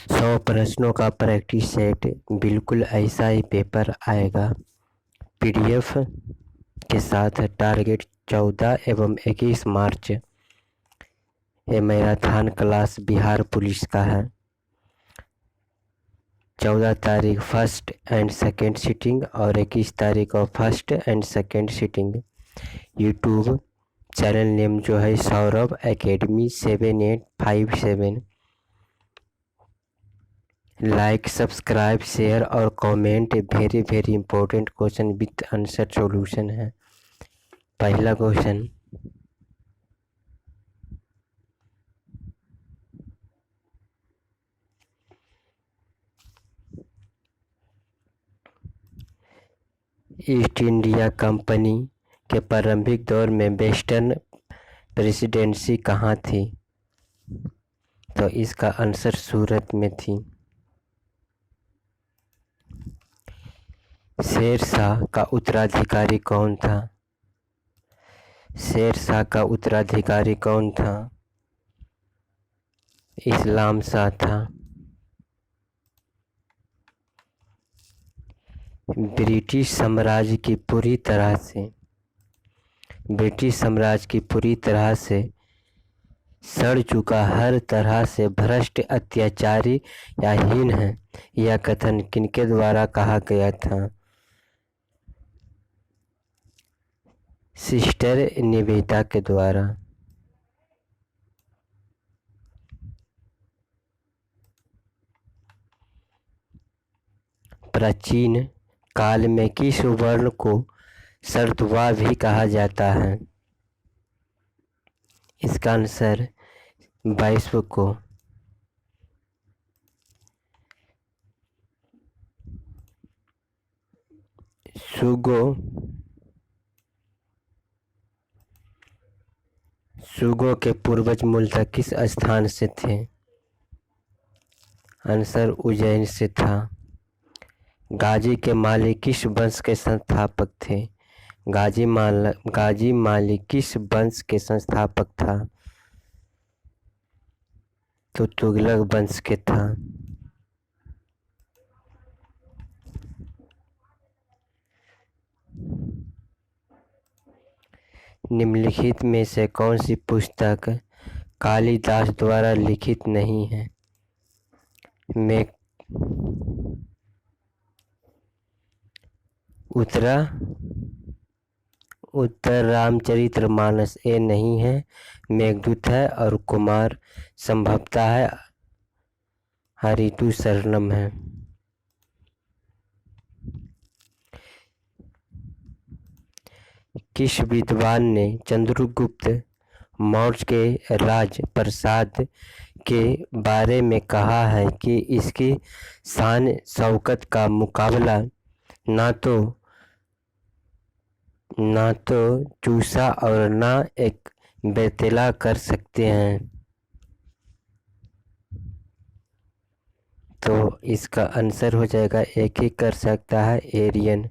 100 प्रश्नों का practice set, बिल्कुल ऐसा ही पेपर आएगा पीडीएफ के साथ। टारगेट 14 एवं 21 मार्च। ये मैराथन क्लास बिहार पुलिस का है। 14 तारीख फर्स्ट एंड सेकेंड सीटिंग और 21 तारीख को first and second sitting. YouTube channel name जो है Saurabh academy 7857। Like, subscribe, share और comment. Very very important question with answer solution है। पहला क्वेश्चन, ईस्ट इंडिया कंपनी के प्रारंभिक दौर में वेस्टर्न प्रेसिडेंसी कहाँ थी? तो इसका आंसर सूरत में थी। शेरशाह का उत्तराधिकारी कौन था? शेरशाह का उत्तराधिकारी कौन था? इस्लाम शाह था। ब्रिटिश साम्राज्य की पूरी तरह से सड़ चुका, हर तरह से भ्रष्ट, अत्याचारी या हीन है, यह कथन किनके द्वारा कहा गया था? सिस्टर निवेदिता के द्वारा। प्राचीन काल में किस वर्ण को शरद्वा भी कहा जाता है? इसका आंसर वैश्य को। सुगो के पूर्वज मूलतः किस स्थान से थे? आंसर उज्जैन से था। गाजी के मालिक किस वंश के संस्थापक थे? गाजी मालिक किस वंश के संस्थापक था? तो तुगलक वंश के था। निम्नलिखित में से कौन सी पुस्तक कालिदास द्वारा लिखित नहीं है? उत्तर रामचरितमानस ये नहीं है, मेघदूत है और कुमार संभवतः है, हरितु शरणम है। किस विद्वान ने चंद्रगुप्त मौर्य के राज प्रसाद के बारे में कहा है कि इसकी शान शौकत का मुकाबला ना तो चूसा और ना एक बेतेला कर सकते हैं? तो इसका आंसर हो जाएगा एक ही कर सकता है, एरियन।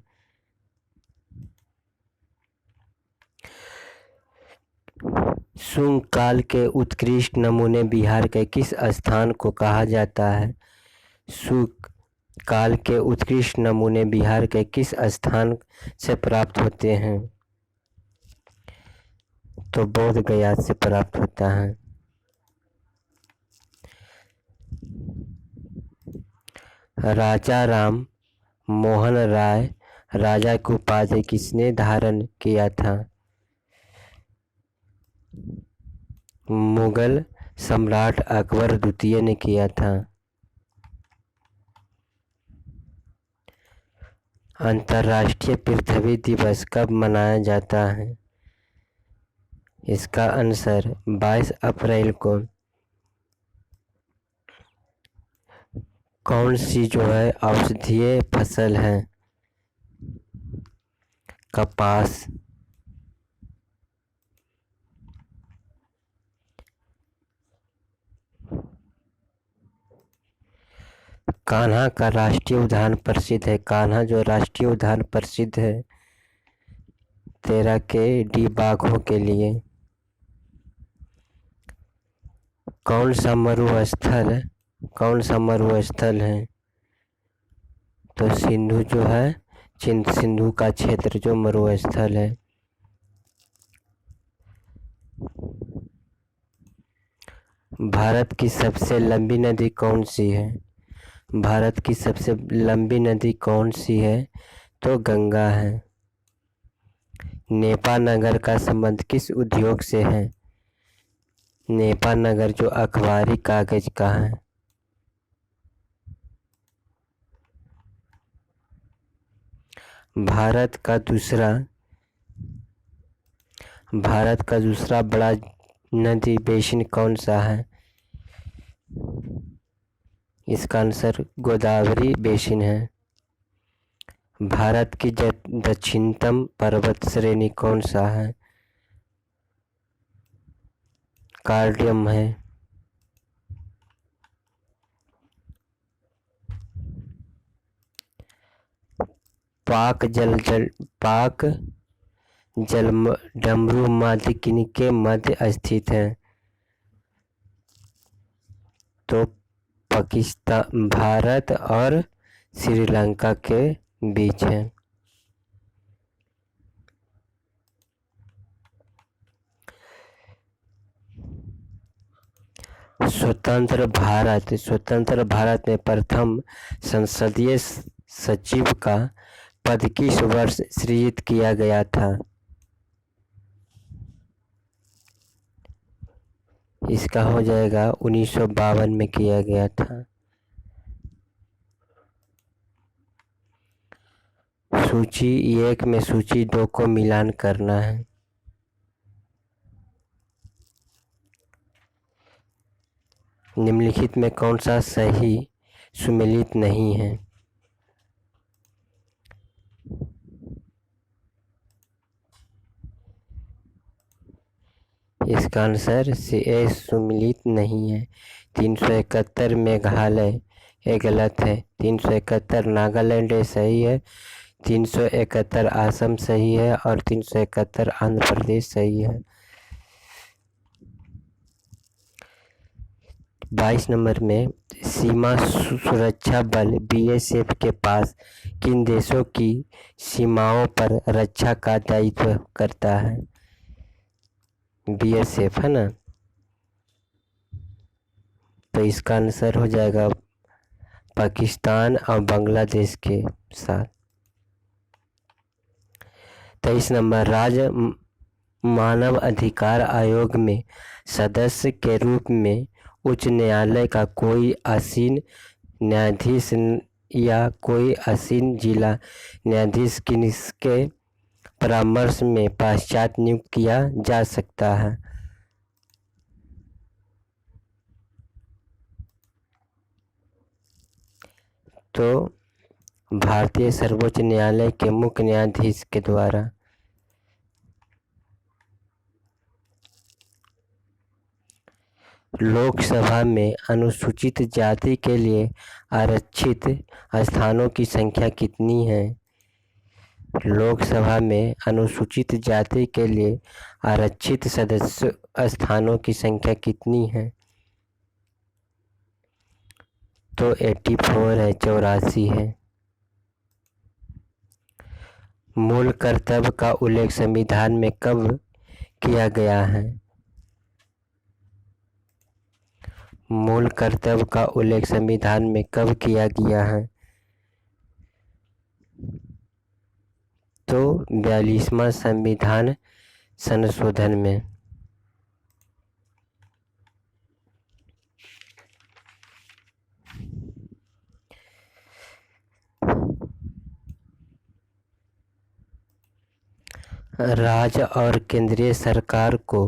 शुंग काल के उत्कृष्ट नमूने बिहार के किस स्थान को कहा जाता है? शुंग काल के उत्कृष्ट नमूने बिहार के किस स्थान से प्राप्त होते हैं? तो बोध गया से प्राप्त होता है। राजा राम मोहन राय राजा की उपाधि किसने धारण किया था? मुगल सम्राट अकबर द्वितीय ने किया था। अंतर्राष्ट्रीय पृथ्वी दिवस कब मनाया जाता है? इसका आंसर 22 अप्रैल को। कौन सी जो है औषधीय फसल है? कपास। कान्हा का राष्ट्रीय उद्यान प्रसिद्ध है। कान्हा जो राष्ट्रीय उद्यान प्रसिद्ध है 13 के डी बाघों के लिए। कौन सा मरुस्थल कौन सा मरुस्थल है? तो सिंधु जो है, सिंधु का क्षेत्र जो मरुस्थल है। भारत की सबसे लंबी नदी कौन सी है? भारत की सबसे लंबी नदी कौन सी है? तो गंगा है। नेपा नगर का संबंध किस उद्योग से है? नेपा नगर जो अखबारी कागज का है। भारत का दूसरा बड़ा नदी बेसिन कौन सा है? इसका आंसर गोदावरी बेसिन है। भारत की दक्षिणतम पर्वत श्रेणी कौन सा है? कार्डियम है। पाक जलडमरू मध्य किनके मध्य स्थित है? तो पाकिस्तान, भारत और श्रीलंका के बीच है। स्वतंत्र भारत में प्रथम संसदीय सचिव का पद किस वर्ष सृजित किया गया था? इसका हो जाएगा 1952 में किया गया था। सूची 1 में सूची 2 को मिलान करना है। निम्नलिखित में कौन सा सही सुमेलित नहीं है? इसका आंसर ए सुमेलित नहीं है। 371 मेघालय ये गलत है। 371 नागालैंड ये सही है। 371 असम सही है और 371 आंध्र प्रदेश सही है। 22 नंबर में सीमा सुरक्षा बल बीएसएफ के पास किन देशों की सीमाओं पर रक्षा का दायित्व करता है? बीएसएफ है ना, तो इसका आंसर हो जाएगा पाकिस्तान और बांग्लादेश के साथ। 23 नंबर राज्य मानव अधिकार आयोग में सदस्य के रूप में उच्च न्यायालय का कोई आसीन न्यायाधीश या कोई आसीन जिला न्यायाधीश किसके परामर्श में पश्चात नियुक्त किया जा सकता है? तो भारतीय सर्वोच्च न्यायालय के मुख्य न्यायाधीश के द्वारा। लोकसभा में अनुसूचित जाति के लिए आरक्षित स्थानों की संख्या कितनी है? लोकसभा में अनुसूचित जाति के लिए आरक्षित सदस्य स्थानों की संख्या कितनी है? तो 84 है, 84 है। मूल कर्तव्य का उल्लेख संविधान में कब किया गया है? मूल कर्तव्य का उल्लेख संविधान में कब किया गया है? तो 42वां संविधान संशोधन में। राज्य और केंद्रीय सरकार को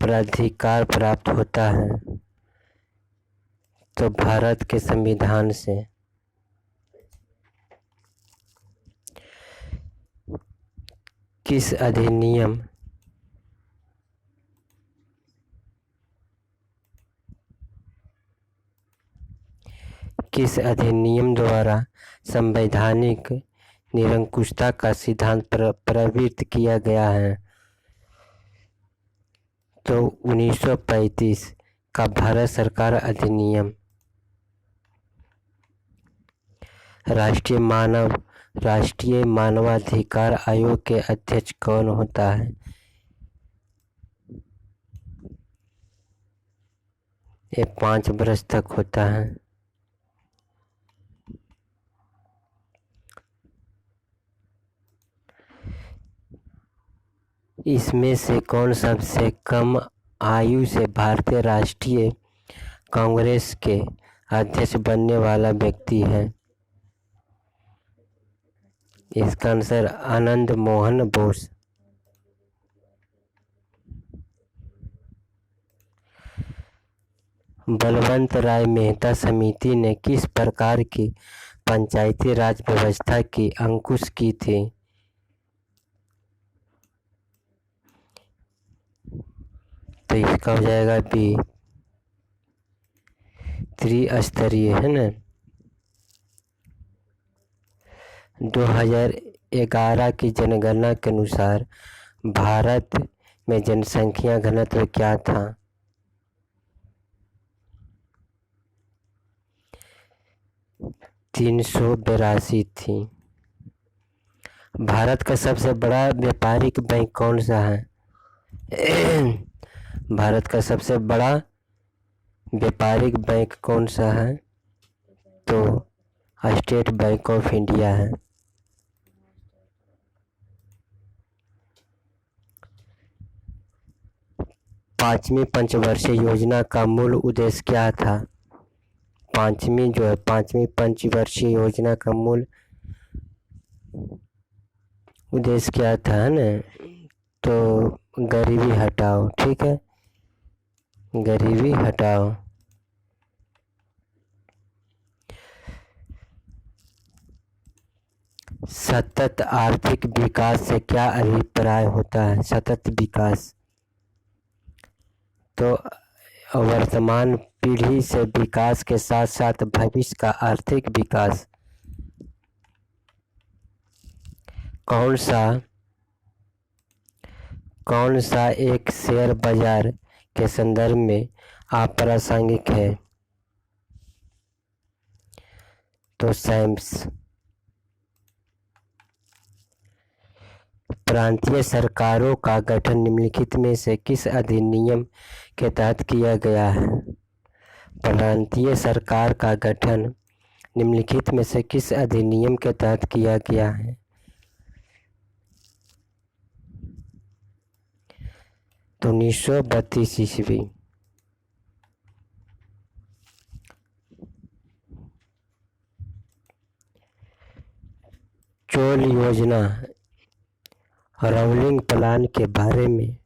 प्राधिकार प्राप्त होता है तो भारत के संविधान से। किस अधिनियम द्वारा संवैधानिक निरंकुशता का सिद्धांत प्रवृत्त किया गया है? तो 1935 का भारत सरकार अधिनियम। राष्ट्रीय मानवाधिकार आयोग के अध्यक्ष कौन होता है? ये 5 वर्ष तक होता है। इसमें से कौन सबसे कम आयु से भारतीय राष्ट्रीय कांग्रेस के अध्यक्ष बनने वाला व्यक्ति है? इसका आंसर आनंद मोहन बोस। बलवंत राय मेहता समिति ने किस प्रकार की पंचायती राज व्यवस्था की अंकुश की थी? तो इसका हो जाएगा बी, त्रिस्तरीय, है ना। 2011 की जनगणना के अनुसार भारत में जनसंख्या घनत्व क्या था? (382) थी। भारत का सबसे बड़ा व्यापारिक बैंक कौन सा है? भारत का सबसे बड़ा व्यापारिक बैंक कौन सा है? तो स्टेट बैंक ऑफ इंडिया है। पांचवी पंचवर्षीय योजना का मूल उद्देश्य क्या था? पांचवी पंचवर्षीय योजना का मूल उद्देश्य क्या था ना? तो गरीबी हटाओ, ठीक है, गरीबी हटाओ। सतत आर्थिक विकास से क्या अभिप्राय होता है? सतत विकास तो वर्तमान पीढ़ी से विकास के साथ साथ भविष्य का आर्थिक विकास। कौन सा एक शेयर बाजार के संदर्भ में अप्रासंगिक है? तो सैम्स। प्रांतीय सरकारों का गठन निम्नलिखित में से किस अधिनियम के तहत किया गया है? प्रांतीय सरकार का गठन निम्नलिखित में से किस अधिनियम के तहत किया गया है? तो 1932 ईस्वी। चोल योजना रोलिंग प्लान के बारे में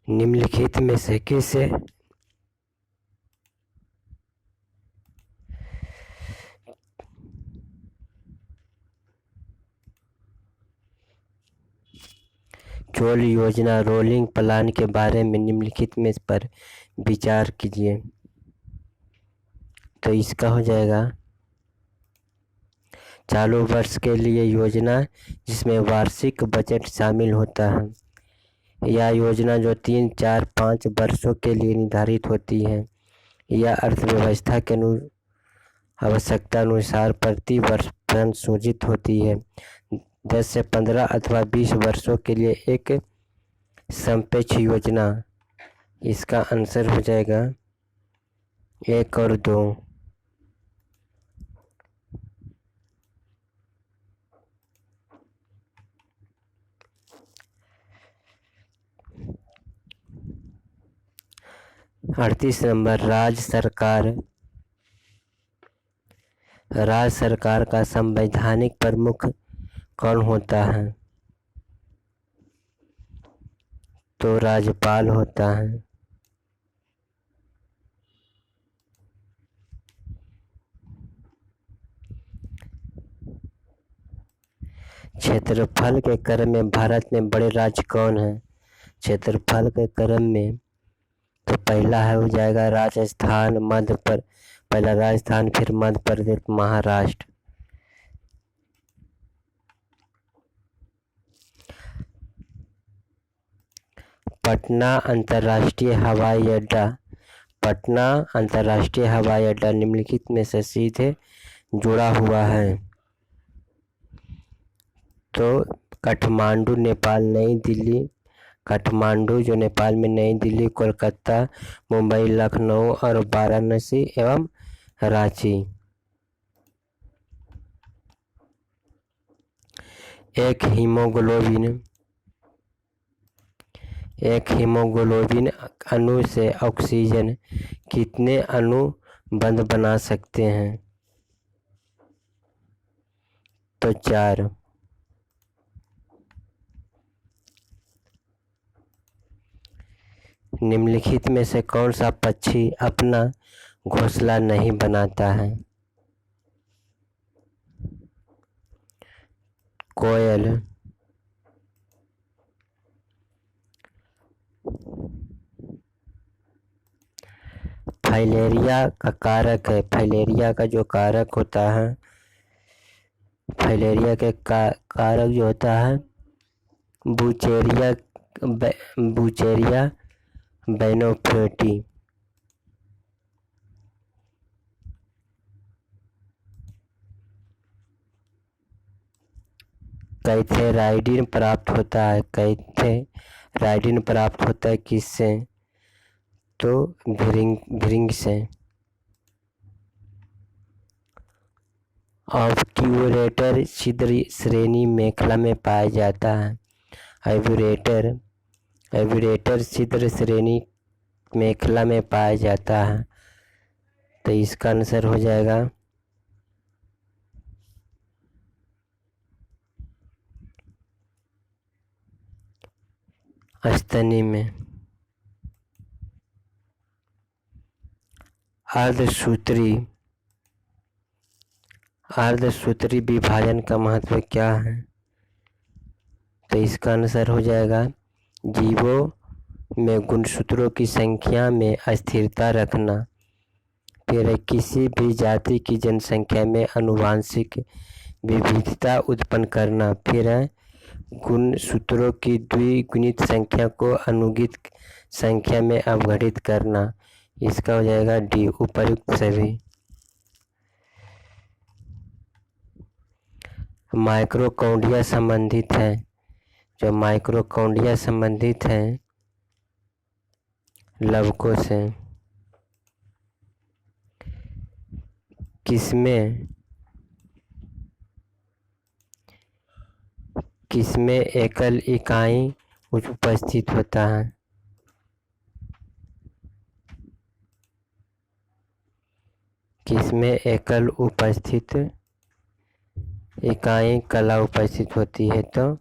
निम्नलिखित में से किसे चोल योजना रोलिंग प्लान के बारे में निम्नलिखित में पर विचार कीजिए। तो इसका हो जाएगा चालू वर्ष के लिए योजना जिसमें वार्षिक बजट शामिल होता है। यह योजना जो 3, 4, 5 वर्षों के लिए निर्धारित होती है। यह अर्थव्यवस्था के आवश्यकता अनुसार प्रति वर्ष संशोधित होती है। 10 से 15 अथवा 20 वर्षों के लिए एक सापेक्ष योजना। इसका आंसर हो जाएगा 1 और 2। अड़तीस नंबर, राज्य सरकार का संवैधानिक प्रमुख कौन होता है? तो राज्यपाल होता है। क्षेत्रफल के क्रम में भारत में बड़े राज्य कौन है? क्षेत्रफल के क्रम में तो पहला है हो जाएगा राजस्थान, पहला राजस्थान, फिर मध्य प्रदेश, महाराष्ट्र। पटना अंतर्राष्ट्रीय हवाई अड्डा निम्नलिखित में से सीधे जुड़ा हुआ है। तो काठमांडू नेपाल, नई दिल्ली, काठमांडू जो नेपाल में, नई दिल्ली, कोलकाता, मुंबई, लखनऊ और वाराणसी एवं रांची। एक हीमोग्लोबिन अणु से ऑक्सीजन कितने अनुबंध बना सकते हैं? तो 4। निम्नलिखित में से कौन सा पक्षी अपना घोंसला नहीं बनाता है? कोयल। फाइलेरिया का कारक है, फाइलेरिया का जो कारक होता है, फाइलेरिया के कारक जो होता है बूचेरिया बैनोफ्रेटी। कैथेराइडिन प्राप्त होता है, कैथेराइडिन प्राप्त होता है किससे? तो भृंग से। ऑब्ट्यूरेटर छिद्र श्रेणी मेखला में पाया जाता है। ऑब्ट्यूरेटर छिद्र श्रेणी मेखला में पाया जाता है। तो इसका आंसर हो जाएगा स्तनी में। अर्धसूत्री विभाजन का महत्व क्या है? तो इसका आंसर हो जाएगा जीवों में गुणसूत्रों की संख्या में स्थिरता रखना, फिर किसी भी जाति की जनसंख्या में आनुवंशिक विविधता उत्पन्न करना, फिर गुणसूत्रों की द्विगुणित संख्या को अनुगुणित संख्या में अपघटित करना। इसका हो जाएगा डी, उपर्युक्त सभी। माइक्रोकॉन्ड्रिया संबंधित है, जो माइक्रोकॉन्ड्रिया संबंधित है लवकों से। किसमें एकल इकाई उपस्थित होता है? किसमें एकल उपस्थित इकाई कला उपस्थित होती है? तो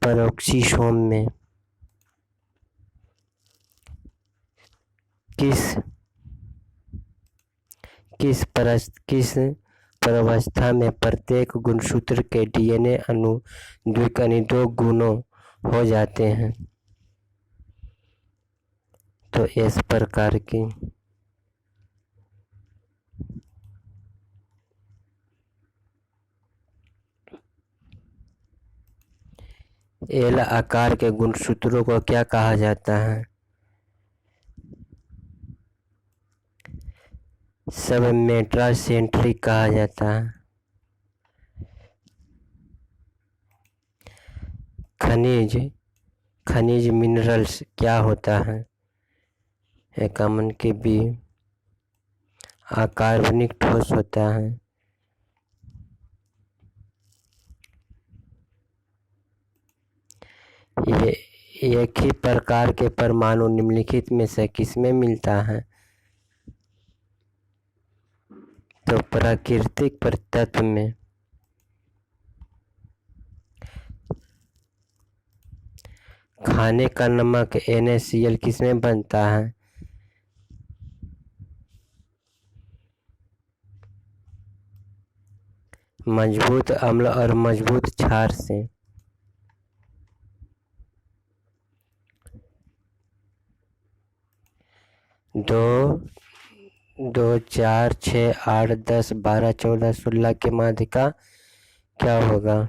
पेरोक्सिसोम में। किस प्रावस्था में प्रत्येक गुणसूत्र के डीएनए अणु द्विकणित गुणों हो जाते हैं? तो इस प्रकार की। एल आकार के गुणसूत्रों को क्या कहा जाता है? सब मेट्रासेंट्रिक कहा जाता है। खनिज मिनरल्स क्या होता है? एकमन के बी। अकार्बनिक ठोस होता है। ये एक ही प्रकार के परमाणु निम्नलिखित में से किसमें मिलता है? तो प्राकृतिक तत्व में। खाने का नमक NaCl किसमें बनता है? मजबूत अम्ल और मजबूत क्षार से। दो 4 6 8 10 12 14 16 के माध्यिका क्या होगा?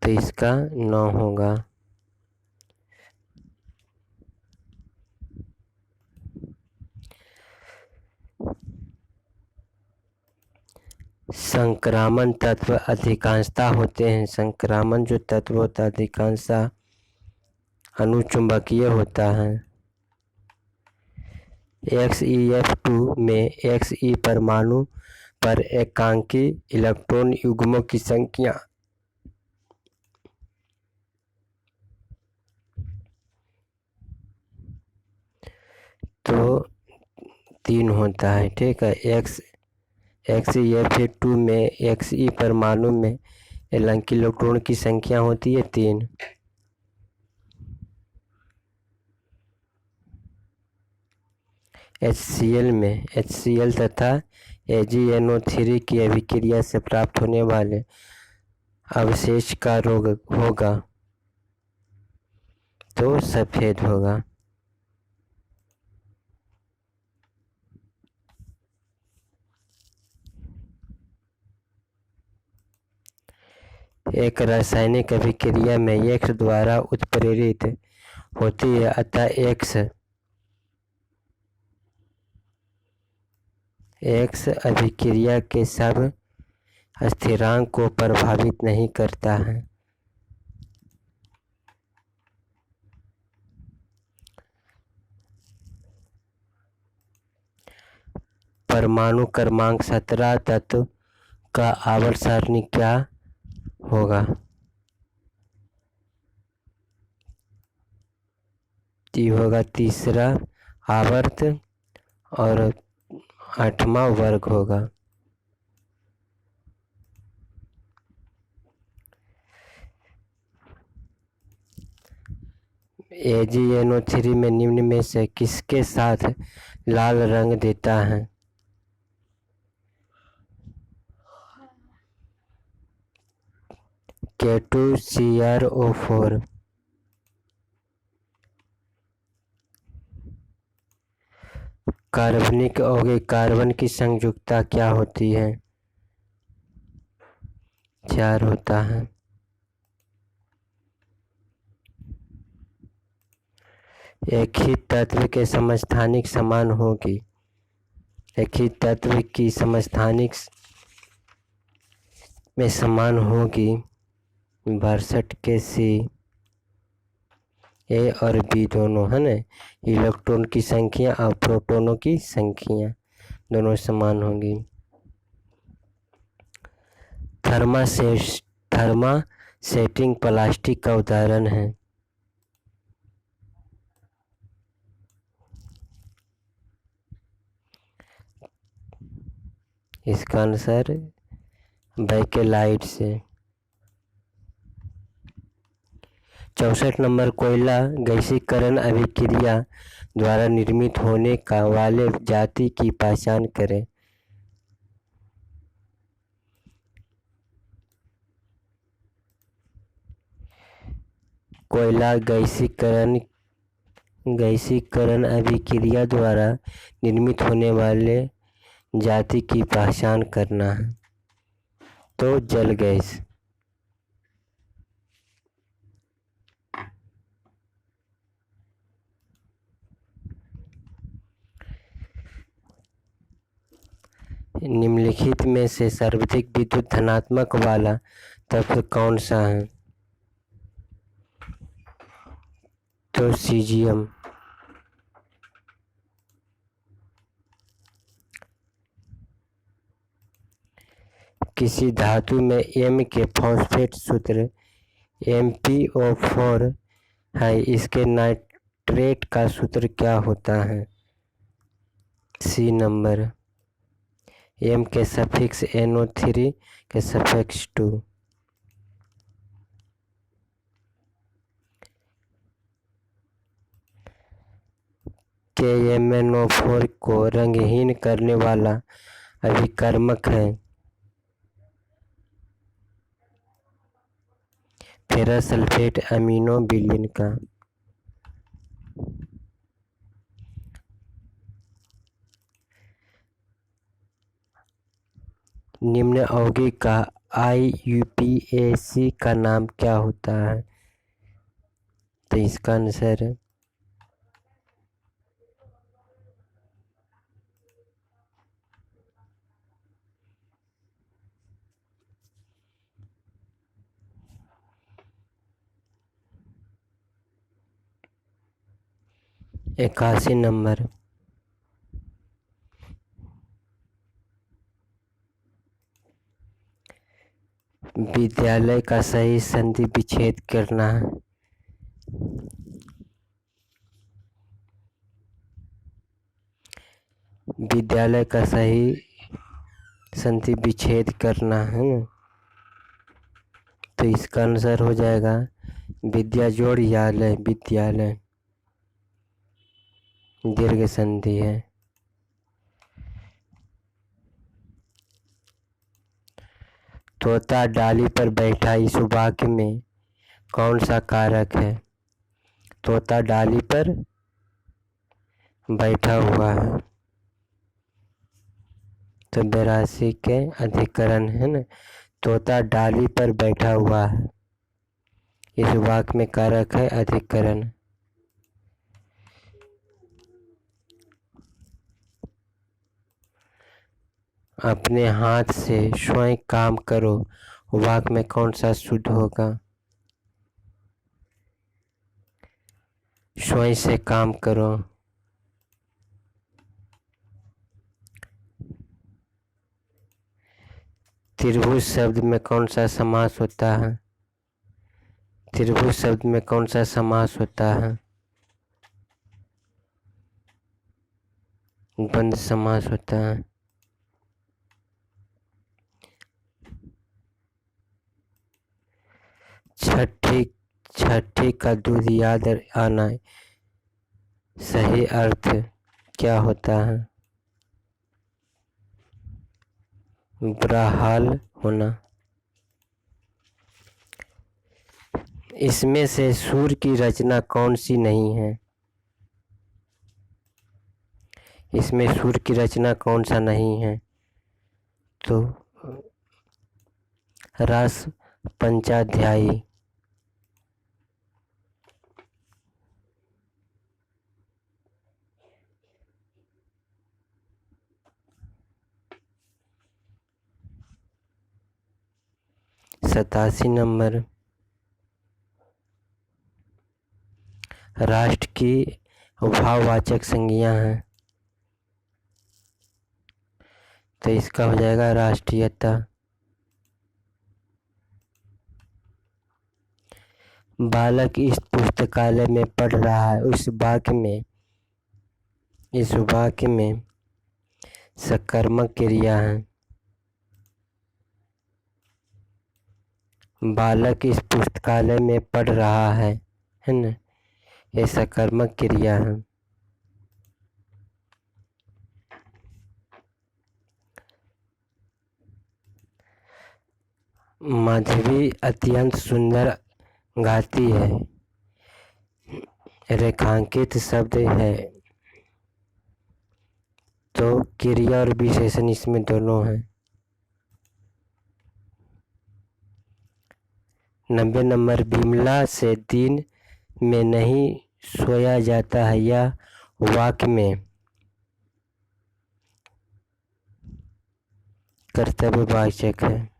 तो इसका 9 होगा। संक्रामण तत्व अधिकांशतः होते हैं। संक्रामण जो तत्व होता है अधिकांशतः अनुचुंबकीय होता है। XeF2 में Xe परमाणु पर एकांकी इलेक्ट्रॉन युग्मों की संख्या तो 3 होता है। ठीक है। XeF2 में Xe परमाणु में एकांकी इलेक्ट्रॉन की संख्या होती है 3। HCl में HCl तथा AgNO3 की अभिक्रिया से प्राप्त होने वाले अवशेष का रंग होगा तो सफेद होगा। एक रासायनिक अभिक्रिया में X द्वारा उत्प्रेरित होती है, अतः X अभिक्रिया के सब स्थिरांक को प्रभावित नहीं करता है। परमाणु क्रमांक 17 तत्व का आवर्त सारणी क्या होगा? ये होगा तीसरा आवर्त और 8वां वर्ग होगा। AgNO3 में निम्न में से किसके साथ लाल रंग देता है? K2CrO4। कार्बनिक यौगिक कार्बन की संयुक्ता क्या होती है? 4 होता है। एक ही तत्व के समस्थानिक समान होगी। एक ही तत्व की समस्थानिक में समान होगी 62 के C, A और B दोनों है ना। इलेक्ट्रॉन की संख्या और प्रोटॉनों की संख्या दोनों समान होंगी। थर्मासेटिंग प्लास्टिक का उदाहरण है। इसका आंसर बैकेलाइट से। 64 नंबर कोयला गैसीकरण अभिक्रिया द्वारा निर्मित होने का वाले जाति की पहचान करें। कोयला गैसीकरण अभिक्रिया द्वारा निर्मित होने वाले जाति की पहचान करना है तो जल गैस। निम्नलिखित में से सर्वाधिक विद्युत धनात्मक वाला तत्व कौन सा है? तो सीजियम। किसी धातु में M के फॉस्फेट सूत्र MpO4 है, इसके नाइट्रेट का सूत्र क्या होता है? C number. M के सफिक्स NO3 के सफिक्स 2। KMnO4 को रंगहीन करने वाला अभिकर्मक है फेरस सल्फेट अमीनो विलयन का। निम्न यौगिक का IUPAC का नाम क्या होता है? तो इसका आंसर 81 नंबर। विद्यालय का सही संधि विच्छेद करना है। विद्यालय का सही संधि विच्छेद करना है ना, तो इसका आंसर हो जाएगा विद्या जोड़ यालय, विद्यालय दीर्घ संधि है। तोता डाली पर बैठा, इस वाक्य में कौन सा कारक है? तोता डाली पर बैठा हुआ है, तो 82 के अधिकरण है ना। तोता डाली पर बैठा हुआ है, इस वाक्य में कारक है अधिकरण। अपने हाथ से स्वयं काम करो, वाक्य में कौन सा शुद्ध होगा? स्वयं से काम करो। त्रिभुज शब्द में कौन सा समास होता है? त्रिभुज शब्द में कौन सा समास होता है? द्वंद्व समास होता है। छठी का दूध याद आना, सही अर्थ क्या होता है? बुरा हाल होना। इसमें से सूर्य की रचना कौन सी नहीं है? इसमें सूर्य की रचना कौन सा नहीं है? तो रास पंचाध्यायी। सतासी नंबर। राष्ट्र की भाववाचक संज्ञा है, तो इसका हो जाएगा राष्ट्रीयता। बालक इस पुस्तकालय में पढ़ रहा है, इस वाक्य में सकर्मक क्रिया है। बालक इस पुस्तकालय में पढ़ रहा है ना, ये सकर्मक क्रिया है। माधवी अत्यंत सुंदर गाती है, रेखांकित शब्द है, तो क्रिया और विशेषण इसमें दोनों है। 90 नंबर। विमला से दिन में नहीं सोया जाता है, यह वाक्य में कर्तव्यवाचक है।